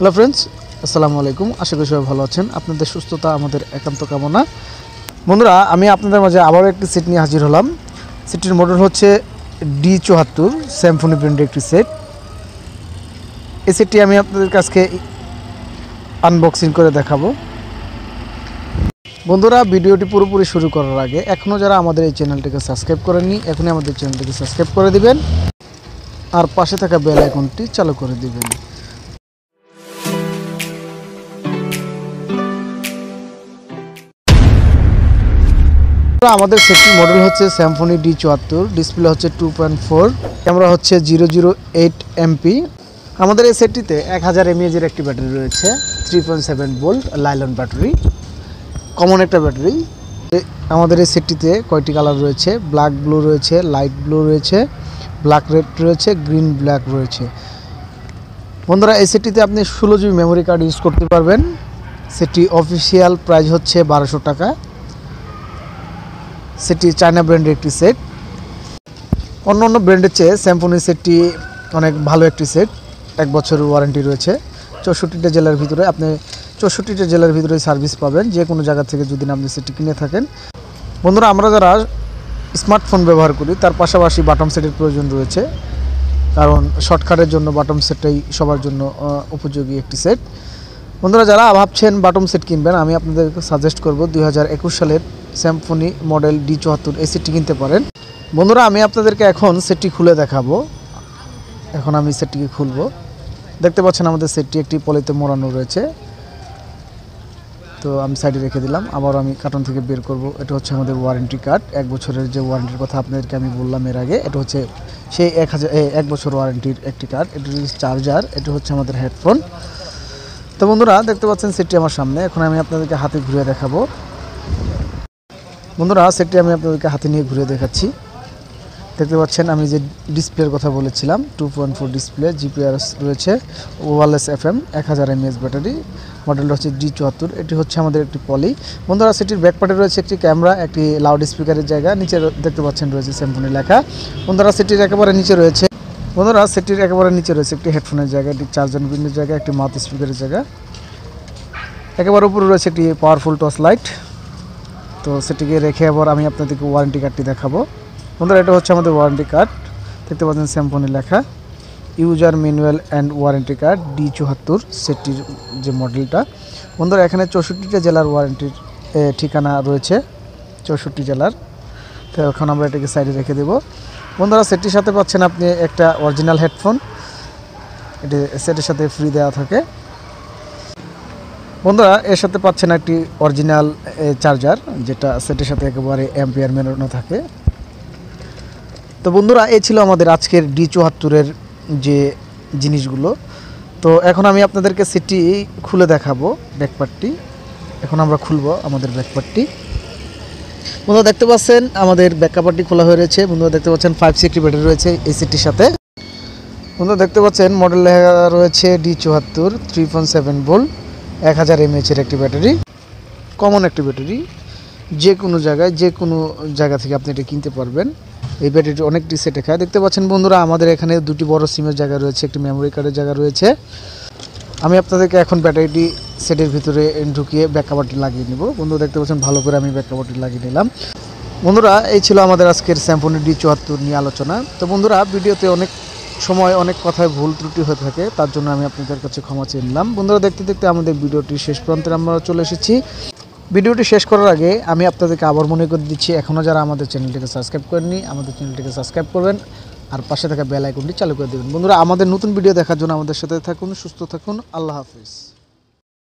Hello friends, আসসালামু আলাইকুম। আশা করি সবাই ভালো আছেন। আপনাদের সুস্থতা আমাদের একান্ত কামনা। বন্ধুরা, আমি আপনাদের মাঝে আবারও একটি সেট নিয়ে হাজির হলাম। সেটটির মডেল হচ্ছে D74 সিম্ফনি ব্র্যান্ডের একটি সেট। এই সেটটি আমি আপনাদের কাছে আনবক্সিং করে দেখাবো। বন্ধুরা, ভিডিওটি পুরোপুরি শুরু করার আগে এখনও যারা আমাদের এই চ্যানেলটিকে সাবস্ক্রাইব করেননি, এখনই আমাদের চ্যানেলটিকে সাবস্ক্রাইব করে দিবেন আর পাশে থাকা বেল আইকনটি চালু করে দিবেন। আমাদের সেটটির মডেল হচ্ছে Symphony D74, ডিসপ্লে হচ্ছে 2.4, ক্যামেরা হচ্ছে 008 MP। আমাদের এই সেটটিতে 1000 mAh এর একটি ব্যাটারি রয়েছে, 3.7 ভোল্ট লাইলন ব্যাটারি, কমন একটা ব্যাটারি। আমাদের এই সেটটিতে কয়টি কালার রয়েছে? ব্ল্যাক ব্লু রয়েছে, লাইট ব্লু রয়েছে, ব্ল্যাক রেড রয়েছে, গ্রিন ব্ল্যাক রয়েছে। বন্ধুরা, এই সেটটিতে আপনি 16 GB মেমোরি কার্ড ইউজ করতে পারবেন। সেটটি অফিসিয়াল প্রাইস হচ্ছে 1200 টাকা। সেটটি চায়না ব্র্যান্ডের একটি সেট। অন্য ব্র্যান্ডের চেয়ে Symphony সেটটি অনেক ভালো একটি সেট। 1 বছরের ওয়ারেন্টি রয়েছে। 64টা জেলার ভিতরে আপনি 64টা জেলার ভিতরে সার্ভিস পাবেন, যে কোনো জায়গা থেকে যদি আপনি সেটটি কিনে থাকেন। বন্ধুরা, আমরা যারা স্মার্টফোন ব্যবহার করি তার পাশাপাশি বাটম সেটের প্রয়োজন রয়েছে, কারণ শর্টকাটের জন্য বাটম সেটটাই সবার জন্য উপযোগী একটি সেট। বন্ধুরা, যারা ভাবছেন বাটম সেট কিনবেন, আমি আপনাদেরকে সাজেস্ট করব 2021 সালের Symphony মডেল D74 এই সেটটি কিনতে পারেন। বন্ধুরা, আমি আপনাদেরকে এখন সেটটি খুলে দেখাবো। এখন আমি সেটটিকে খুলবো। দেখতে পাচ্ছেন আমাদের সেটটি একটি পলিতে মোড়ানো রয়েছে। তো আমি সাইডে রেখে দিলাম। আবার আমি কার্টন থেকে বের করব। এটা হচ্ছে আমাদের ওয়ারেন্টি কার্ড। 1 বছরের যে ওয়ারেন্টির কথা আপনাদেরকে আমি বললাম এর আগে, এটা হচ্ছে সেই 1 বছর ওয়ারেন্টির একটি কার্ড। এটা হচ্ছে চার্জার, এটা হচ্ছে আমাদের হেডফোন। তো বন্ধুরা, দেখতে পাচ্ছেন সেটটি আমার সামনে। এখন আমি আপনাদেরকে হাতে ঘুরে দেখাবো। বন্ধুরা, সেটটি আমি আপনাদেরকে হাতে নিয়ে ঘুরে দেখাচ্ছি। দেখতে পাচ্ছেন আমি যে ডিসপ্লের কথা বলেছিলাম, 2.4 ডিসপ্লে, জিপিআরএস রয়েছে, ওয়্যারলেস FM, 1000 mAh ব্যাটারি, মডেলটা হচ্ছে D74। এটি হচ্ছে আমাদের একটি পলি। বন্ধুরা, সেটির ব্যাকপার্টে রয়েছে একটি ক্যামেরা, একটি লাউড স্পিকারের জায়গা, নিচে দেখতে পাচ্ছেন রয়েছে Symphony লেখা। বন্ধুরা, সেটির একেবারে নিচে রয়েছে একটি হেডফোনের জায়গা, একটি চার্জার পিনের জায়গা, একটি মাউথ স্পিকারের জায়গা। একেবারে উপরে রয়েছে একটি পাওয়ারফুল টর্চ লাইট। তো সেটিকে রেখে আবার আমি আপনাদেরকে ওয়ারেন্টি কার্ডটি দেখাবো। বন্ধুরা, এটা হচ্ছে আমাদের ওয়ারেন্টি কার্ড। দেখতে পাচ্ছেন Symphony লেখা, user manual and warranty card D74 সেটটির যে মডেলটা। বন্ধুরা, এখানে 64টা জেলার ওয়ারেন্টির ঠিকানা রয়েছে, 64 জেলার। তো এখন আমরা এটাকে সাইডে রেখে দেব। বন্ধুরা, সেটটির সাথে পাচ্ছেন আপনি একটা অরিজিনাল হেডফোন, এটি সেটের সাথে ফ্রি দেওয়া থাকে। বন্ধুরা, এর সাথে পাচ্ছেন একটি অরিজিনাল চার্জার, যেটা সেটের সাথে একেবারে অ্যাম্পিয়ার মেলানো থাকে। তো বন্ধুরা, এই ছিল আমাদের আজকের D74-এর যে জিনিসগুলো। তো এখন আমি আপনাদেরকে সেটটি খুলে দেখাবো, ব্যাকপার্টটি। এখন আমরা খুলবো আমাদের ব্যাকপার্টটি। বন্ধুরা, দেখতে পাচ্ছেন আমাদের ব্যাকপার্টটি খোলা হয়ে রয়েছে। বন্ধুরা, দেখতে পাচ্ছেন 5C ব্যাটারি রয়েছে এই সেটটির সাথে। বন্ধুরা, দেখতে পাচ্ছেন মডেল লেখা রয়েছে D74, 3.7 ভোল্ট, 1000 mAh এর একটি ব্যাটারি, কমন একটি ব্যাটারি। যে কোনো জায়গা থেকে আপনি এটা কিনতে পারবেন। এই ব্যাটারিটি অনেকটি সেটে খায়। দেখতে পাচ্ছেন বন্ধুরা, আমাদের এখানে 2টি বড় সিমের জায়গা রয়েছে, একটি মেমোরি কার্ডের জায়গা রয়েছে। আমি আপনাদেরকে এখন ব্যাটারিটি সেটের ভিতরে ঢুকিয়ে ব্যাক কভারটি লাগিয়ে নেব। বন্ধুরা, দেখতে পাচ্ছেন ভালো করে আমি ব্যাক কভারটি লাগিয়ে নিলাম। বন্ধুরা, এই ছিল আমাদের আজকের Symphony D74 নিয়ে আলোচনা। তো বন্ধুরা, ভিডিওতে অনেক সময় অনেক কথায় ভুল ত্রুটি হয়ে থাকে, তার জন্য আমি আপনাদের কাছে ক্ষমা চেয়ে নিলাম। বন্ধুরা, দেখতে দেখতে আমাদের ভিডিওটি শেষ প্রান্তে আমরা চলে এসেছি। ভিডিওটি শেষ করার আগে আমি আপনাদেরকে আবার মনে করে দিচ্ছি, এখনও যারা আমাদের চ্যানেলটিকে সাবস্ক্রাইব করেননি, আমাদের চ্যানেলটিকে সাবস্ক্রাইব করবেন আর পাশে থাকা বেল আইকনটি চালু করে দেবেন। বন্ধুরা, আমাদের নতুন ভিডিও দেখার জন্য আমাদের সাথে থাকুন, সুস্থ থাকুন। আল্লাহ হাফিজ।